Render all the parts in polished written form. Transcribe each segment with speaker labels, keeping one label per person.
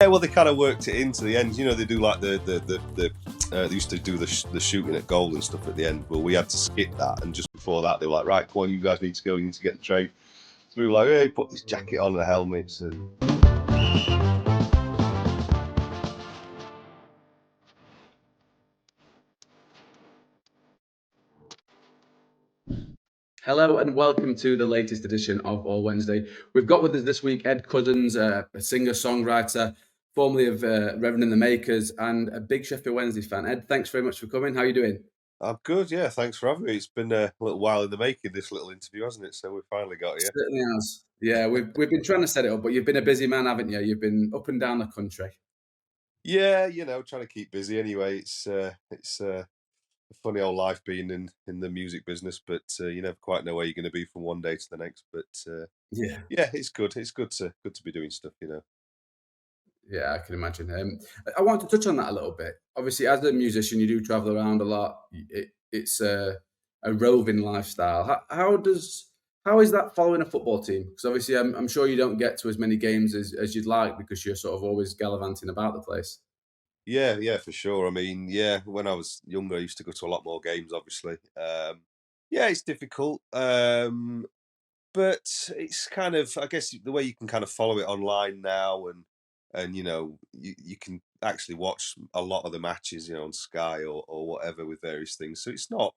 Speaker 1: Yeah, well, they kind of worked it into the end. You know, they do like they used to do the shooting at goal and stuff at the end. Well, we had to skip that, and just before that, they were like, "Right, come on, you guys need to go. You need to get the train." So we were like, "Hey, put this jacket on and the helmets." And
Speaker 2: Hello and welcome to the latest edition of All Wednesday. We've got with us this week Ed Cosens, a singer-songwriter, formerly of Reverend and the Makers, and a big Sheffield Wednesday fan. Ed, thanks very much for coming. How are you doing?
Speaker 1: I'm good. Yeah, thanks for having me. It's been a little while in the making, this little interview, hasn't it? So we finally got here.
Speaker 2: Certainly has. Yeah, we've been trying to set it up, but you've been a busy man, haven't you? You've been up and down the country.
Speaker 1: Yeah, trying to keep busy anyway. It's a funny old life being in the music business, but you never quite know where you're going to be from one day to the next. But
Speaker 2: Yeah.
Speaker 1: yeah, it's good. It's good to be doing stuff.
Speaker 2: Yeah, I can imagine. I want to touch on that a little bit. Obviously, as a musician, you do travel around a lot. It's a roving lifestyle. How is that following a football team? Because obviously, I'm sure you don't get to as many games as you'd like because you're sort of always gallivanting about the place.
Speaker 1: Yeah, yeah, for sure. I mean, yeah, when I was younger, I used to go to a lot more games, obviously. Yeah, it's difficult. But it's kind of, I guess, the way you can kind of follow it online now, and you can actually watch a lot of the matches, on Sky or whatever with various things. So it's not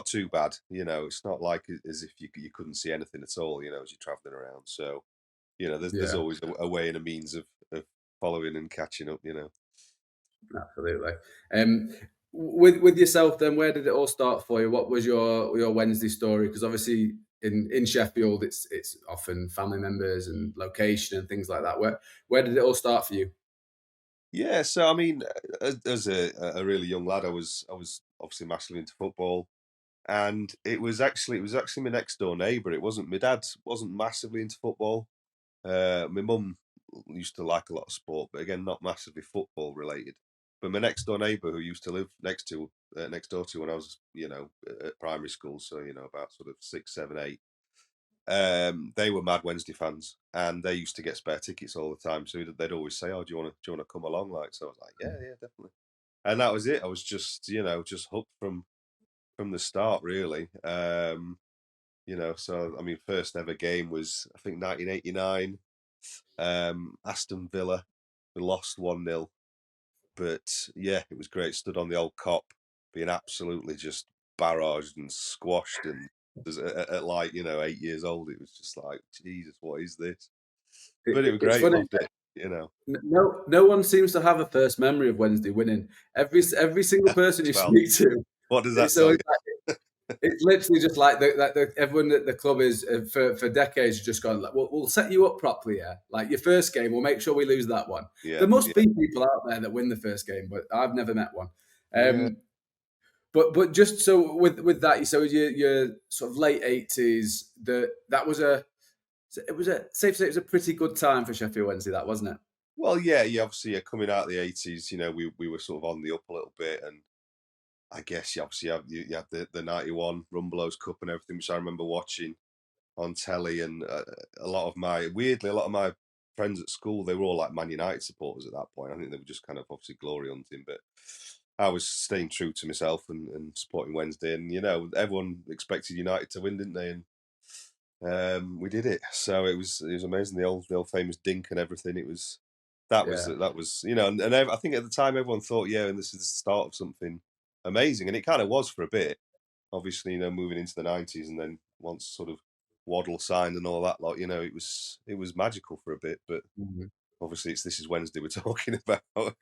Speaker 1: too bad. It's not like as if you couldn't see anything at all, as you're traveling around. So there's
Speaker 2: Yeah,
Speaker 1: always a way and a means of following and catching up.
Speaker 2: absolutely. Um, with yourself, then, where did it all start for you? What was your Wednesday story? Because obviously, in Sheffield, it's often family members and location and things like that. Where did it all start for you?
Speaker 1: Yeah, so I mean, as a really young lad, I was obviously massively into football. And it was actually my next door neighbour. It wasn't my dad wasn't massively into football. My mum used to like a lot of sport, but again, not massively football related. But my next door neighbour, who used to live next door to when I was, at primary school, so about sort of 6, 7, 8. They were mad Wednesday fans, and they used to get spare tickets all the time. So they'd always say, "Oh, do you want to come along?" Like, so I was like, "Yeah, yeah, definitely." And that was it. I was just hooked from the start, really. So I mean, first ever game was I think 1989, Aston Villa. We lost 1-0, but yeah, it was great. Stood on the old cop, being absolutely just barraged and squashed, and at like 8 years old, it was just like Jesus, what is this? But it was
Speaker 2: It's
Speaker 1: great,
Speaker 2: funny.
Speaker 1: loved it.
Speaker 2: No one seems to have a first memory of Wednesday winning. Every single person you
Speaker 1: Well,
Speaker 2: speak to,
Speaker 1: what does that
Speaker 2: it's
Speaker 1: tell
Speaker 2: always
Speaker 1: you?
Speaker 2: like it's literally just like everyone at the club is for decades just gone like, we'll set you up properly, yeah. Like your first game, we'll make sure we lose that one.
Speaker 1: Yeah,
Speaker 2: There must
Speaker 1: yeah,
Speaker 2: be people out there that win the first game, but I've never met one.
Speaker 1: yeah.
Speaker 2: Um, but just so with that, so your sort of late 80s, that was a safe to say it was a pretty good time for Sheffield Wednesday, that wasn't it?
Speaker 1: Well, yeah, yeah. Obviously, yeah, coming out of the '80s, we were sort of on the up a little bit, and I guess you obviously you had the '91 Rumbelows Cup and everything, which I remember watching on telly, and weirdly, a lot of my friends at school, they were all like Man United supporters at that point. I think they were just kind of obviously glory hunting, but I was staying true to myself and supporting Wednesday, and everyone expected United to win, didn't they? And we did it, so it was amazing. The old famous dink and everything. It was that was
Speaker 2: Yeah.
Speaker 1: that was I think at the time everyone thought, yeah, and this is the start of something amazing, and it kind of was for a bit. Obviously, moving into the '90s, and then once sort of Waddle signed and all that lot, it was magical for a bit. But
Speaker 2: Mhm.
Speaker 1: obviously, this is Wednesday we're talking about.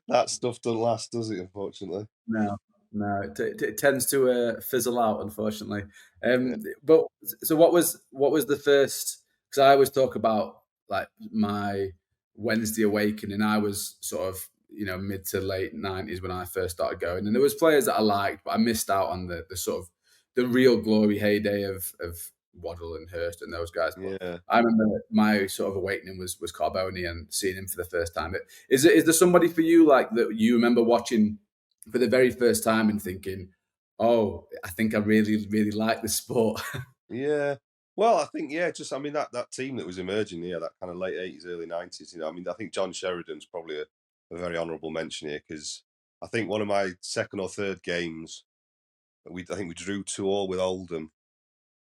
Speaker 1: That stuff doesn't last, does it? Unfortunately.
Speaker 2: No, no, it tends to fizzle out, unfortunately.
Speaker 1: Yeah.
Speaker 2: But so, what was the first? Because I always talk about like my Wednesday awakening. I was sort of mid to late '90s when I first started going, and there was players that I liked, but I missed out on the sort of the real glory heyday of Waddle and Hurst and those guys. But
Speaker 1: Yeah.
Speaker 2: I remember my sort of awakening was Carboni and seeing him for the first time. Is there somebody for you like that you remember watching for the very first time and thinking, "Oh, I think I really, really like this sport."
Speaker 1: Yeah. Well, I think yeah, just I mean that team that was emerging, yeah, that kind of late '80s, early '90s. I mean, I think John Sheridan's probably a very honourable mention here because I think one of my second or third games, I think we drew 2-2 with Oldham,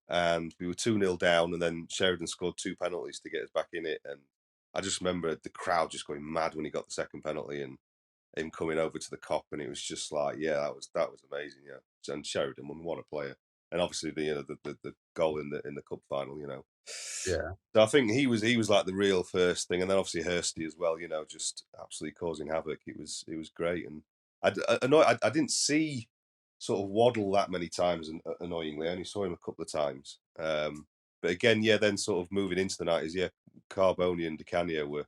Speaker 1: and we were 2-0 down, and then Sheridan scored two penalties to get us back in it, and I just remember the crowd just going mad when he got the second penalty and him coming over to the Cop, and it was just like, yeah, that was amazing, yeah. And Sheridan, what a player, and obviously the goal in the cup final,
Speaker 2: Yeah,
Speaker 1: So I think he was like the real first thing, and then obviously Hursty as well, just absolutely causing havoc. It was great, and I didn't see sort of Waddle that many times, and annoyingly, I only saw him a couple of times. But again, yeah, then sort of moving into the '90s, yeah, Carboni and Di Canio were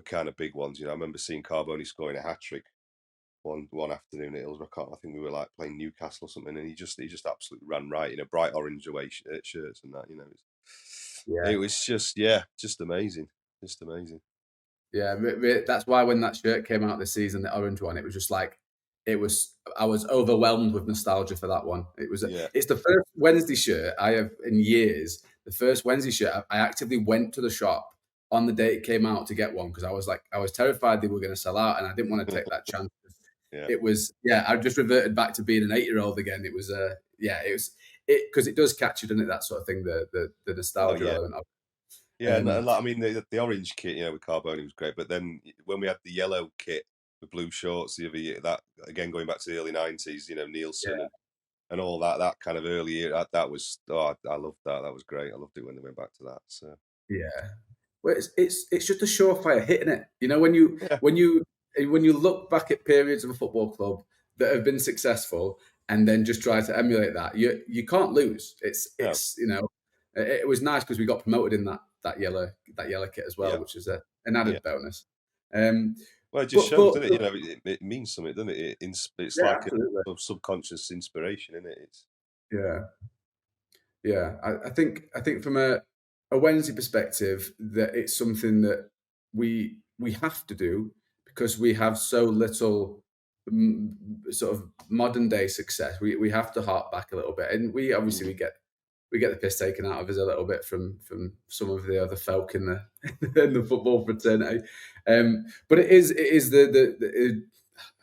Speaker 1: kind of big ones. I remember seeing Carboni scoring a hat trick one afternoon at Hillsborough. I think we were like playing Newcastle or something, and he just absolutely ran right in a bright orange away shirts and that. It
Speaker 2: yeah.
Speaker 1: was just yeah, just amazing, just amazing.
Speaker 2: Yeah, that's why when that shirt came out this season, the orange one, it was just like it was. I was overwhelmed with nostalgia for that one.
Speaker 1: Yeah,
Speaker 2: It's the first Wednesday shirt I have in years. The first Wednesday shirt I actively went to the shop on the day it came out to get one because I was terrified they were going to sell out, and I didn't want to take that chance.
Speaker 1: yeah,
Speaker 2: It was yeah. I just reverted back to being an 8 year old again. It was yeah. It was it because it does catch you, doesn't it? That sort of thing. The
Speaker 1: oh
Speaker 2: nostalgia
Speaker 1: yeah,
Speaker 2: element of
Speaker 1: yeah,
Speaker 2: it.
Speaker 1: and like, I mean the orange kit, with Carboni was great, but then when we had the yellow kit with blue shorts the other year, that again going back to the early '90s, Nielsen
Speaker 2: Yeah.
Speaker 1: and all that kind of early year, that was I loved that. That was great. I loved it when they went back to that. So
Speaker 2: Yeah. Well, it's just a surefire hit, isn't it? You know, when you
Speaker 1: yeah,
Speaker 2: when you when you look back at periods of a football club that have been successful and then just try to emulate that, you can't lose.
Speaker 1: no,
Speaker 2: It was nice because we got promoted in that yellow kit as well,
Speaker 1: yeah,
Speaker 2: which is an
Speaker 1: yeah.
Speaker 2: added bonus. Um,
Speaker 1: Well, it just
Speaker 2: but
Speaker 1: shows,
Speaker 2: but,
Speaker 1: doesn't it?
Speaker 2: but
Speaker 1: It means something, doesn't it? It's
Speaker 2: yeah,
Speaker 1: like a
Speaker 2: absolutely.
Speaker 1: sort of subconscious inspiration, isn't it?
Speaker 2: Yeah. Yeah, I think from a Wednesday perspective that it's something that we have to do because we have so little sort of modern day success. We have to hark back a little bit, and we obviously
Speaker 1: Mm.
Speaker 2: we get the piss taken out of us a little bit from some of the other folk in the in the football fraternity. But it is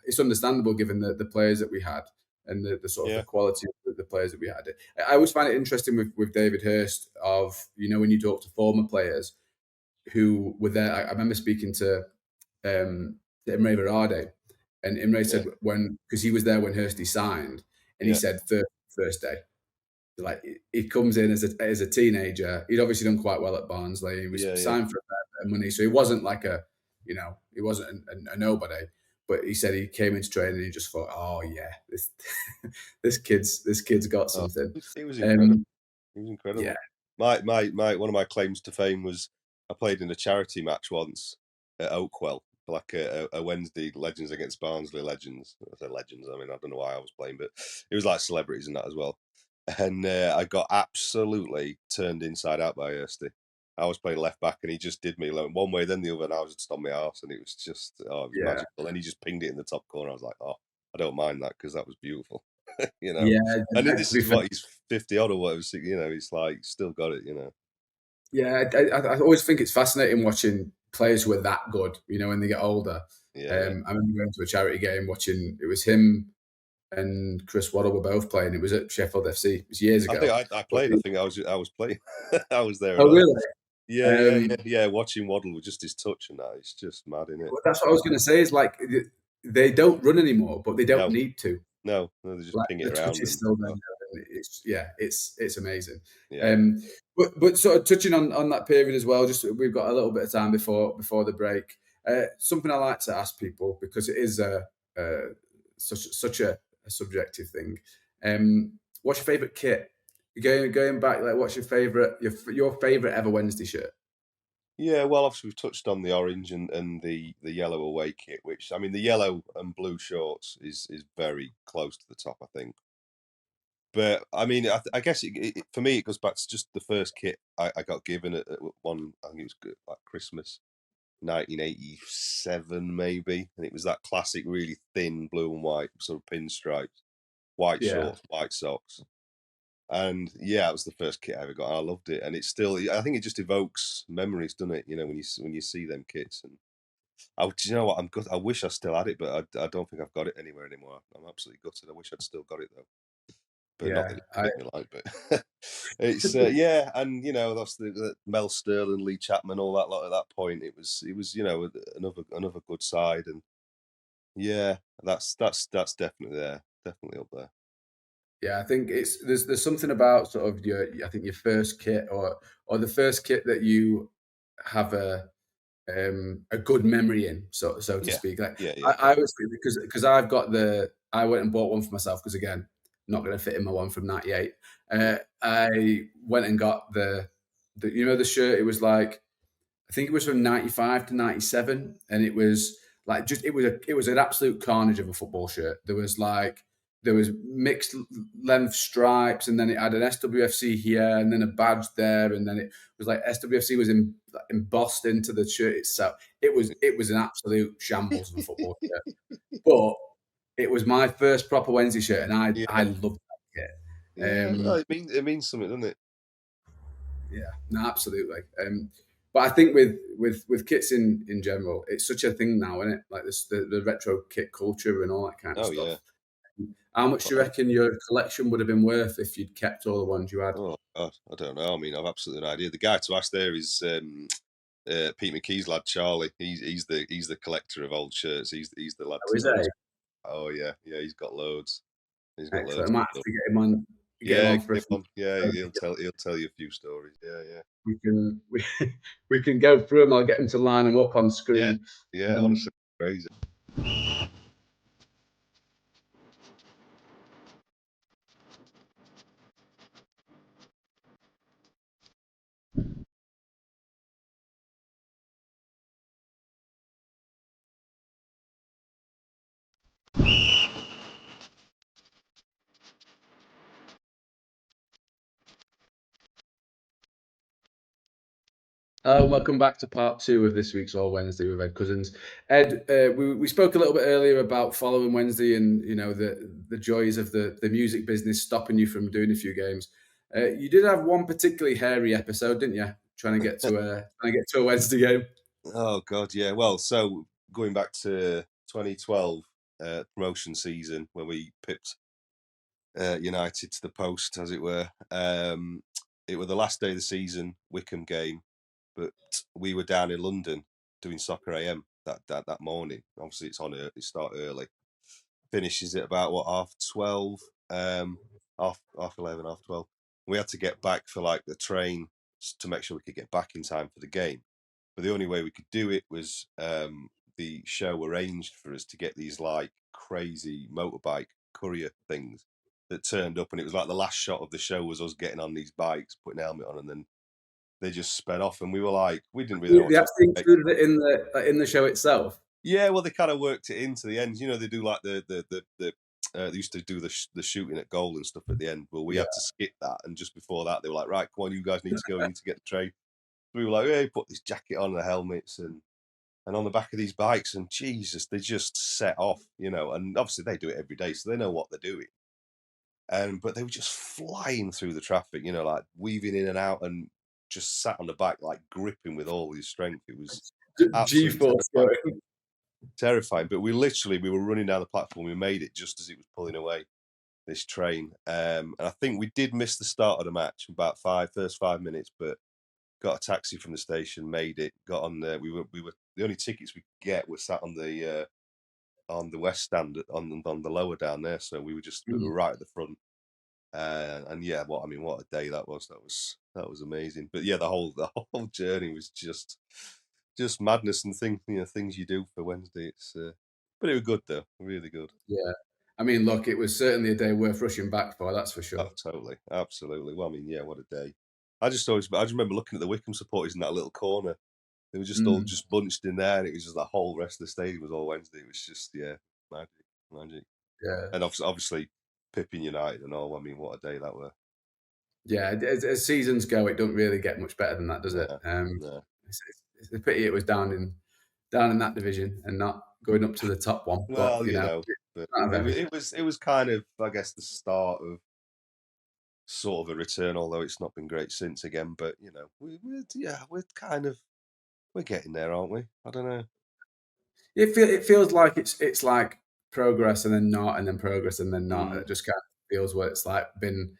Speaker 2: it's understandable given the players that we had and the sort of the
Speaker 1: Yeah,
Speaker 2: quality of the players that we had. I always find it interesting with David Hurst of when you talk to former players who were there. I remember speaking to Imre Varade, and Imre
Speaker 1: yeah,
Speaker 2: said when because he was there when Hursty signed, and he
Speaker 1: yeah,
Speaker 2: said first day. Like he comes in as a teenager. He'd obviously done quite well at Barnsley. He was
Speaker 1: yeah, yeah.
Speaker 2: signed for a fair bit of money, so he wasn't like he wasn't a nobody. But he said he came into training and he just thought, oh yeah, this this kid's got
Speaker 1: Oh,
Speaker 2: something.
Speaker 1: it was incredible.
Speaker 2: Um,
Speaker 1: It was
Speaker 2: yeah,
Speaker 1: incredible. My one of my claims to fame was I played in a charity match once at Oakwell, like a Wednesday Legends against Barnsley Legends. I say Legends. I mean, I don't know why I was playing, but it was like celebrities and that as well. And I got absolutely turned inside out by Ersty. I was playing left back, and he just did me like one way, then the other, and I was just on my arse, and it was just it was
Speaker 2: yeah,
Speaker 1: magical. And he just pinged it in the top corner. I was like, oh, I don't mind that because that was beautiful, you know.
Speaker 2: yeah.
Speaker 1: And
Speaker 2: And
Speaker 1: this
Speaker 2: to be
Speaker 1: is
Speaker 2: fair,
Speaker 1: what he's 50 odd or whatever. So, he's like still got it.
Speaker 2: yeah, I always think it's fascinating watching players who are that good. When they get older.
Speaker 1: Yeah, yeah.
Speaker 2: I remember going to a charity game watching. It was him and Chris Waddle were both playing. It was at Sheffield FC. It was years
Speaker 1: I think
Speaker 2: ago.
Speaker 1: I
Speaker 2: But
Speaker 1: played. I think I was playing. I was there
Speaker 2: oh,
Speaker 1: and all.
Speaker 2: really?
Speaker 1: Yeah, yeah, yeah,
Speaker 2: Um,
Speaker 1: yeah. Watching Waddle with just his touch and that, it's just mad, isn't it?
Speaker 2: well, that's what I was going to say. Is like they don't run anymore, but they don't
Speaker 1: No,
Speaker 2: need to.
Speaker 1: no, no. They just
Speaker 2: Like
Speaker 1: ping it
Speaker 2: the touch
Speaker 1: around
Speaker 2: is
Speaker 1: and
Speaker 2: still there. And it's amazing.
Speaker 1: yeah,
Speaker 2: Um, but sort of touching on that period as well. Just we've got a little bit of time before the break. Something I like to ask people because it is such a subjective thing. What's your favorite kit? Going back, like what's your favorite ever Wednesday shirt?
Speaker 1: yeah. Well, obviously we've touched on the orange and the yellow away kit, which I mean the yellow and blue shorts is very close to the top, I think. But I mean, I guess for me it goes back to just the first kit I got given at one. I think it was like Christmas 1987 maybe, and it was that classic, really thin blue and white sort of pinstripes, white
Speaker 2: Yeah,
Speaker 1: shorts, white socks. And yeah, it was the first kit I ever got. I loved it, and it's still. I think it just evokes memories, doesn't it? You know, when you see them kits, and do you know what? I'm good. I wish I still had it, but I don't think I've got it anywhere anymore. I'm absolutely gutted. I wish I'd still got it though, but not
Speaker 2: Yeah,
Speaker 1: that it
Speaker 2: I
Speaker 1: hit me like. But it's yeah, and you know that's the Mel Sterling, Lee Chapman, all that lot at that point. It was another good side, and yeah, that's definitely there, definitely up there.
Speaker 2: yeah, I think it's there's something about sort of your I think your first kit or the first kit that you have a good memory in, so to
Speaker 1: Yeah,
Speaker 2: speak. Like
Speaker 1: yeah,
Speaker 2: I
Speaker 1: definitely.
Speaker 2: was because I've got I went and bought one for myself because again, not going to fit in my one from '98. I went and got the the shirt. It was like I think it was from '95 to '97, and it was like just it was an absolute carnage of a football shirt. There was mixed length stripes, and then it had an SWFC here, and then a badge there, and then it was like SWFC was embossed into the shirt itself. It was an absolute shambles of a football shirt, but it was my first proper Wednesday shirt, and I
Speaker 1: Yeah,
Speaker 2: loved that kit.
Speaker 1: yeah. No, it means something, doesn't it?
Speaker 2: Yeah, no, absolutely. But I think with kits in general, it's such a thing now, isn't it? Like this, the retro kit culture and all that kind of
Speaker 1: Oh yeah.
Speaker 2: stuff. How much do you
Speaker 1: Well,
Speaker 2: reckon your collection would have been worth if you'd kept all the ones you had?
Speaker 1: oh God, I don't know. I mean, I've absolutely no idea. The guy to ask there is Pete McKee's lad, Charlie. He's the collector of old shirts. He's the lad
Speaker 2: Oh,
Speaker 1: to
Speaker 2: is
Speaker 1: know.
Speaker 2: it?
Speaker 1: Oh yeah, yeah. He's got loads. He's got
Speaker 2: Excellent. I
Speaker 1: loads
Speaker 2: might
Speaker 1: of
Speaker 2: have
Speaker 1: stuff.
Speaker 2: to get him
Speaker 1: Yeah,
Speaker 2: on
Speaker 1: get
Speaker 2: for a
Speaker 1: him
Speaker 2: future
Speaker 1: on. Yeah,
Speaker 2: episode.
Speaker 1: he'll tell you a few stories. Yeah, yeah,
Speaker 2: We can we can go through them. I'll get him to line them up on
Speaker 1: yeah,
Speaker 2: screen.
Speaker 1: yeah.
Speaker 2: Um,
Speaker 1: Honestly, crazy.
Speaker 2: Welcome back to part two of this week's All Wednesday with Ed Cousins. Ed, we spoke a little bit earlier about following Wednesday and the joys of the music business stopping you from doing a few games. You did have one particularly hairy episode, didn't you? Trying to get to a Wednesday game.
Speaker 1: Oh God, yeah. Well, so going back to 2012 promotion season when we pipped United to the post, as it were. It was the last day of the season, Wickham game, but we were down in London doing SoccerAM that morning. Obviously, it start early, finishes at about what 12:30, half 11, 12:30. We had to get back for like the train to make sure we could get back in time for the game. But the only way we could do it was the show arranged for us to get these like crazy motorbike courier things that turned up, and it was like the last shot of the show was us getting on these bikes, putting a helmet on, and then they just sped off, and we were like, we didn't really know what
Speaker 2: They
Speaker 1: to
Speaker 2: actually
Speaker 1: expect.
Speaker 2: included it in the show itself.
Speaker 1: Yeah, well, they kind of worked it into the end. You know, they do like they used to do the shooting at goal and stuff at the end. Well, we
Speaker 2: Yeah.
Speaker 1: had to skip that, and just before that, they were like, right, come on, you guys need to go. You need to get the train. We were like, hey, put this jacket on, the helmets, and on the back of these bikes, and Jesus, they just set off, and obviously they do it every day, so they know what they're doing. And but they were just flying through the traffic, like weaving in and out, and just sat on the back, like gripping with all his strength. It was absolutely
Speaker 2: G-force
Speaker 1: terrifying,
Speaker 2: going.
Speaker 1: terrifying. But we were running down the platform. We made it just as it was pulling away this train, and I think we did miss the start of the match about first 5 minutes, but got a taxi from the station, made it, got on there. We were the only tickets we could get were sat on the west stand on the lower down there. So we were right at the front. And yeah, what a day that was. That was amazing. But yeah, the whole journey was just madness and things you do for Wednesday. But it was good though, really good.
Speaker 2: Yeah. I mean, look, it was certainly a day worth rushing back for, that's for
Speaker 1: Oh,
Speaker 2: sure.
Speaker 1: totally, absolutely. Well, yeah, what a day. I just remember looking at the Wickham supporters in that little corner. They were just all
Speaker 2: Mm,
Speaker 1: just bunched in there, and it was just the whole rest of the stadium was all Wednesday. It was just magic, magic.
Speaker 2: yeah.
Speaker 1: And obviously Pippin United and all. I mean, what a day that were.
Speaker 2: Yeah, as seasons go, it don't really get much better than that, does it?
Speaker 1: No, no.
Speaker 2: It's a pity it was down in that division and not going up to the top one, but,
Speaker 1: Well, but
Speaker 2: not of
Speaker 1: it was
Speaker 2: everything.
Speaker 1: it was it was kind of, I guess, the start of sort of a return, although it's not been great since again. But we're kind of we're getting there, aren't we? I don't know.
Speaker 2: It feels like it's like progress and then not, and then progress and then not, and
Speaker 1: Mm,
Speaker 2: it just kind of feels what it's like been,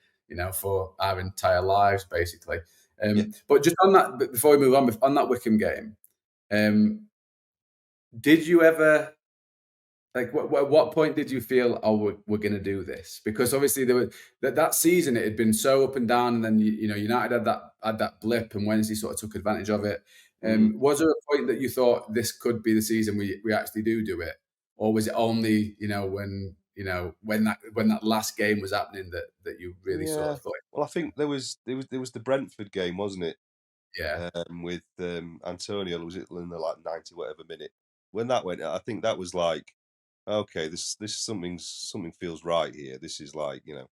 Speaker 2: for our entire lives, basically.
Speaker 1: yeah,
Speaker 2: But just on that, before we move on that Wickham game, um, did you ever like, what point did you feel, "Oh, we're gonna do this?" Because obviously there were that season, it had been so up and down, and then, United had that blip, and Wednesday sort of took advantage of it.
Speaker 1: mm,
Speaker 2: Was there a point that you thought this could be the season we actually do it? Or was it only, when that last game was happening that you really sort
Speaker 1: yeah.
Speaker 2: of thought,
Speaker 1: Well, I think there was the Brentford game, wasn't it?
Speaker 2: "Yeah,
Speaker 1: With Antonio, was it in the like 90 whatever minute? When that went, I think that was like, okay, this something feels right here. This is like,
Speaker 2: yeah,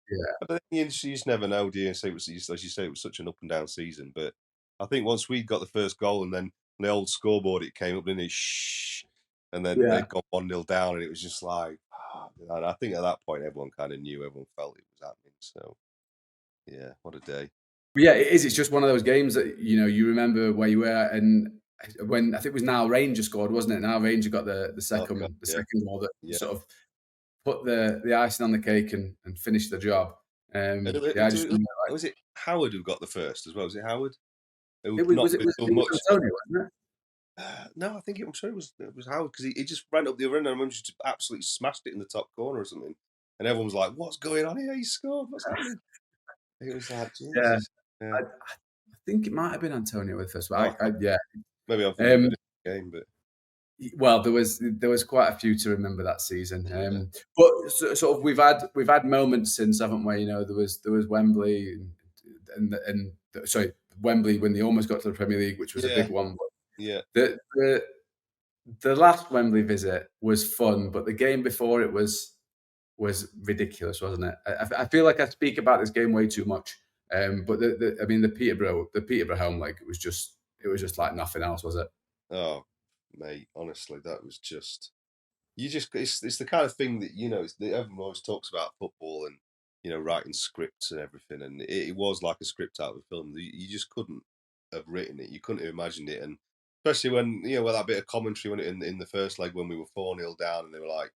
Speaker 1: but then you just never know, do you? So it was, as you say, it was such an up and down season. But I think once we got the first goal and then the old scoreboard, it came up, didn't it? Shh. And then
Speaker 2: yeah."
Speaker 1: they'd gone 1-0 down, and it was just like, and I think at that point, everyone kind of knew, everyone felt it was happening. So, yeah, what a day.
Speaker 2: But yeah, it is. It's just one of those games that you remember where you were, and when I think it was Now Ranger scored, wasn't it? Now Ranger got the
Speaker 1: Oh, God,
Speaker 2: second the
Speaker 1: yeah.
Speaker 2: second goal that
Speaker 1: Yeah.
Speaker 2: sort of put the icing on the cake and finished the job.
Speaker 1: And
Speaker 2: Yeah, I just remember like
Speaker 1: was it Howard who got the first as well? Was it Howard? Who
Speaker 2: it was
Speaker 1: not
Speaker 2: was it
Speaker 1: really
Speaker 2: was
Speaker 1: done
Speaker 2: it was
Speaker 1: much.
Speaker 2: Antonio, wasn't it?
Speaker 1: No, I think I'm sure it was Howard because he just ran up the other end and I remember just absolutely smashed it in the top corner or something. And everyone was like, "What's going on here? He scored. What's happening?" It was like
Speaker 2: Yeah,
Speaker 1: Jesus. Yeah.
Speaker 2: I think it might have been Antonio with the first, but
Speaker 1: Oh,
Speaker 2: yeah.
Speaker 1: maybe I'm thinking of a
Speaker 2: Um,
Speaker 1: different game, but
Speaker 2: well, there was quite a few to remember that season.
Speaker 1: yeah,
Speaker 2: But sort of we've had moments since, haven't we? There was Wembley sorry, Wembley when they almost got to the Premier League, which was a
Speaker 1: yeah,
Speaker 2: big one.
Speaker 1: yeah,
Speaker 2: The last Wembley visit was fun, but the game before it was ridiculous, wasn't it? I feel like I speak about this game way too much. But I mean the Peterborough home leg, it was just like nothing else, was it?
Speaker 1: oh, mate, honestly, that was just. It's the kind of thing that everyone always talks about football and writing scripts and everything, and it was like a script out of a film. You just couldn't have written it. You couldn't have imagined it, and especially when with that bit of commentary when in the first leg when we were 4-0 down, and they were like,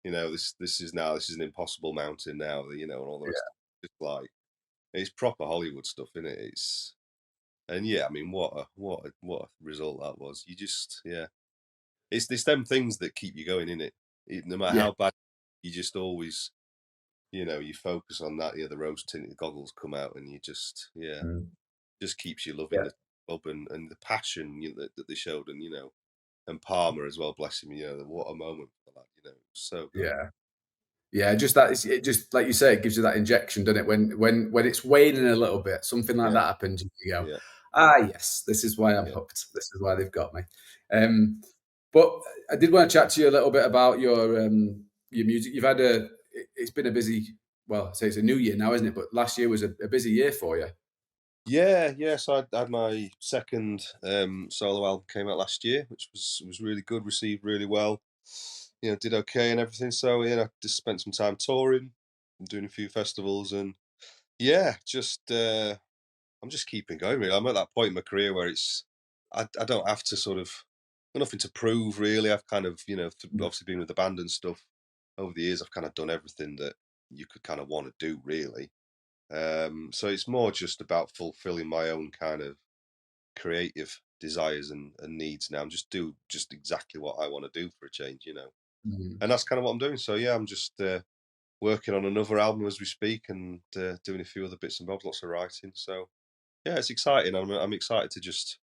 Speaker 1: this is an impossible mountain now, and all the rest.
Speaker 2: Yeah,
Speaker 1: Just like it's proper Hollywood stuff, isn't it? It's and yeah, I mean, what a result that was. You just it's them things that keep you going in it. No matter
Speaker 2: yeah,
Speaker 1: how bad, you just always, you focus on that. Yeah, the rose tinted goggles come out, and you just,
Speaker 2: mm,
Speaker 1: just keeps you loving
Speaker 2: yeah,
Speaker 1: the club and the passion that they showed, and and Palmer as well. Bless him. What a moment for that. So good.
Speaker 2: yeah. Yeah, just that it just like you say, it gives you that injection, doesn't it? When it's waning a little bit, something like
Speaker 1: Yeah,
Speaker 2: that happens, you go,
Speaker 1: yeah,
Speaker 2: yes, this is why I'm
Speaker 1: yeah,
Speaker 2: hooked. This is why they've got me. Um, but I did want to chat to you a little bit about your music. It's been a busy, well, I say it's a new year now, isn't it? But last year was a busy year for you.
Speaker 1: yeah, yeah. So I had my second solo album came out last year, which was really good, received really well. Did okay and everything. So just spent some time touring, and doing a few festivals, and yeah, just I'm just keeping going. Really, I'm at that point in my career where I don't have to sort of got nothing to prove really. I've kind of
Speaker 2: Mm,
Speaker 1: obviously been with the band and stuff over the years. I've kind of done everything that you could kind of want to do really. So it's more just about fulfilling my own kind of creative desires and needs now. I'm just exactly what I want to do for a change.
Speaker 2: mm,
Speaker 1: And that's kind of what I'm doing. So yeah, I'm just working on another album as we speak and doing a few other bits and bobs, lots of writing. So yeah, it's exciting. I'm excited to just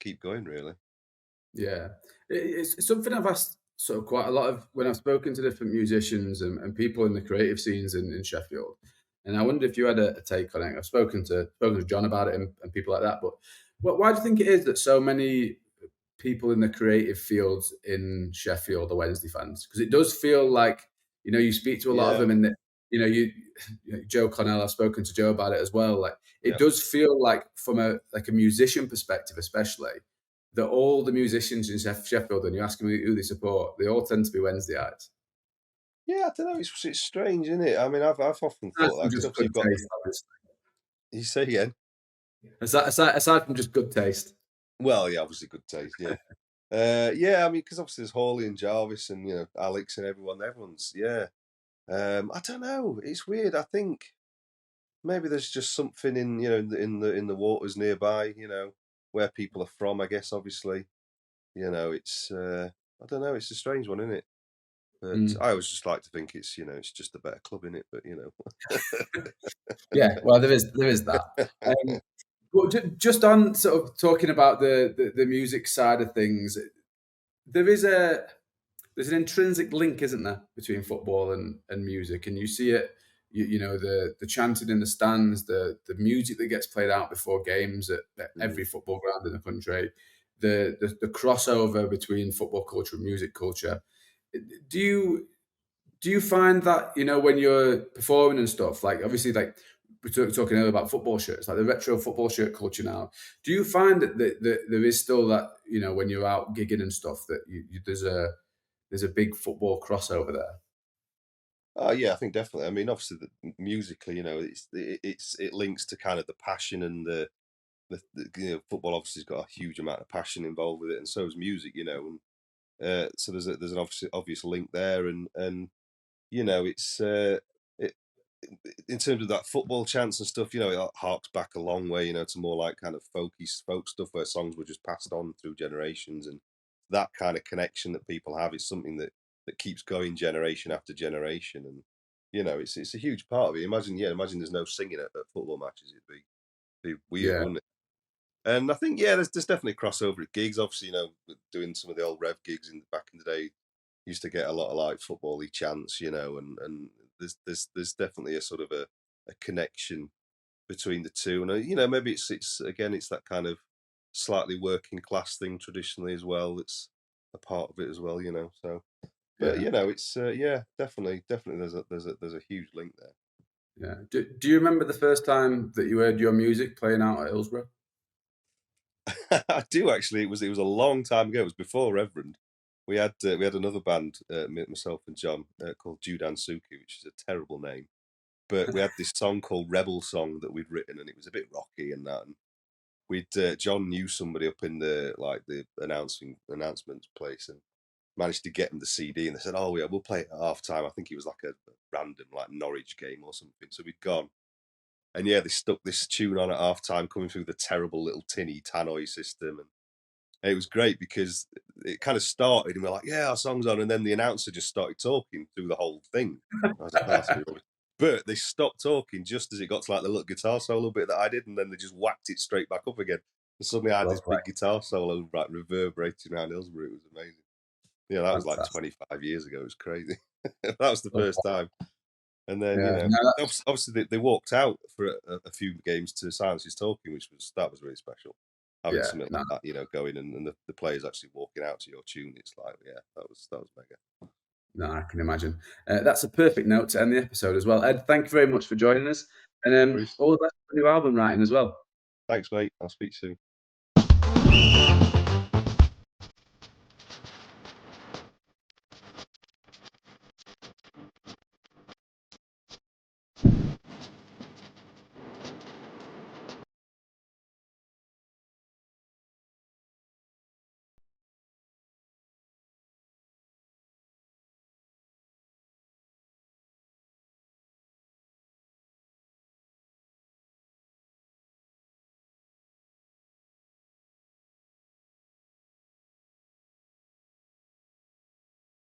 Speaker 1: keep going. Really.
Speaker 2: yeah, it's something I've asked sort of quite a lot of when I've spoken to different musicians and people in the creative scenes in Sheffield. And I wonder if you had a take on it. I've spoken to John about it and people like that. But why do you think it is that so many people in the creative fields in Sheffield are Wednesday fans? Because it does feel like you speak to a lot of
Speaker 1: Yeah,
Speaker 2: them, and that Joe Connell. I've spoken to Joe about it as well. Like it
Speaker 1: yeah,
Speaker 2: does feel like from a musician perspective, especially that all the musicians in Sheffield, and you ask them who they support, they all tend to be Wednesdayites.
Speaker 1: yeah. I don't know. It's strange, isn't it? I mean, I've often
Speaker 2: That's
Speaker 1: thought that
Speaker 2: from
Speaker 1: because
Speaker 2: just
Speaker 1: obviously
Speaker 2: good
Speaker 1: you've got
Speaker 2: taste, obviously.
Speaker 1: You say again?
Speaker 2: Aside from just good taste.
Speaker 1: Well, yeah, obviously good taste, yeah. Yeah, I mean, because obviously there's Hawley and Jarvis and, Alex and everyone's yeah. I don't know, it's weird, I think maybe there's just something in, in the waters nearby, where people are from, I guess, obviously. It's, I don't know, it's a strange one, isn't it? But
Speaker 2: Mm.
Speaker 1: I always just like to think it's, it's just a better club, in it. But,
Speaker 2: Yeah, well, there is that. Um, but just on sort of talking about the music side of things, there is a there's an intrinsic link, isn't there, between football and music, and you see it. The chanting in the stands, the music that gets played out before games at
Speaker 1: Mm.
Speaker 2: every football ground in the country, the crossover between football culture and music culture. Do you do you find that when you're performing and stuff, like obviously, like we're talking earlier about football shirts, like the retro football shirt culture now, do you find that there is still that when you're out gigging and stuff that there's a big football crossover there?
Speaker 1: Oh yeah, I think definitely. I mean, obviously, musically, it links to kind of the passion and football. Obviously, has got a huge amount of passion involved with it, and so is music. So there's an obvious link there, and it's it, in terms of that football chants and stuff. It harks back a long way. To more like kind of folk stuff where songs were just passed on through generations, and that kind of connection that people have is something that keeps going generation after generation, and it's a huge part of it. Imagine there's no singing at football matches. It'd be weird,
Speaker 2: Yeah,
Speaker 1: wouldn't it? And I think there's definitely crossover at gigs. Obviously, with doing some of the old Rev gigs in back in the day, used to get a lot of like football-y chants, and there's definitely a sort of a connection between the two. And maybe it's again it's that kind of slightly working class thing traditionally as well. That's a part of it as well. So, but
Speaker 2: yeah,
Speaker 1: it's definitely there's a huge link there.
Speaker 2: yeah. Do you remember the first time that you heard your music playing out at Hillsborough?
Speaker 1: I do actually. It was a long time ago. It was before Reverend. We had another band, myself and John, called Judan Suki, which is a terrible name. But we had this song called Rebel Song that we'd written, and it was a bit rocky and that. And we'd John knew somebody up in the announcements place, and managed to get him the CD. And they said, "Oh yeah, we'll play it at half time." I think it was like a random like Norwich game or something. So we'd gone, and yeah, they stuck this tune on at half time, coming through the terrible little tinny tannoy system, and it was great because it kind of started, and we're like, "Yeah, our song's on," and then the announcer just started talking through the whole thing. I was like, "Oh, that's a bit rubbish." But they stopped talking just as it got to like the little guitar solo bit that I did, and then they just whacked it straight back up again. And suddenly I had
Speaker 2: Well
Speaker 1: this
Speaker 2: played.
Speaker 1: big guitar solo like reverberating around Hillsborough. It was amazing. Yeah, that was like
Speaker 2: Fantastic.
Speaker 1: 25 years ago. It was crazy. That was the
Speaker 2: Well
Speaker 1: first
Speaker 2: played.
Speaker 1: time. And then,
Speaker 2: Yeah, no,
Speaker 1: obviously they walked out for a few games to silence his talking, that was really special. Having
Speaker 2: yeah,
Speaker 1: something
Speaker 2: no,
Speaker 1: like that, going and the players actually walking out to your tune, it's like, yeah, that was mega.
Speaker 2: no, I can imagine. That's a perfect note to end the episode as well. Ed, thank you very much for joining us, and
Speaker 1: Bruce,
Speaker 2: all the best for the new album writing as well.
Speaker 1: thanks, mate. I'll speak soon.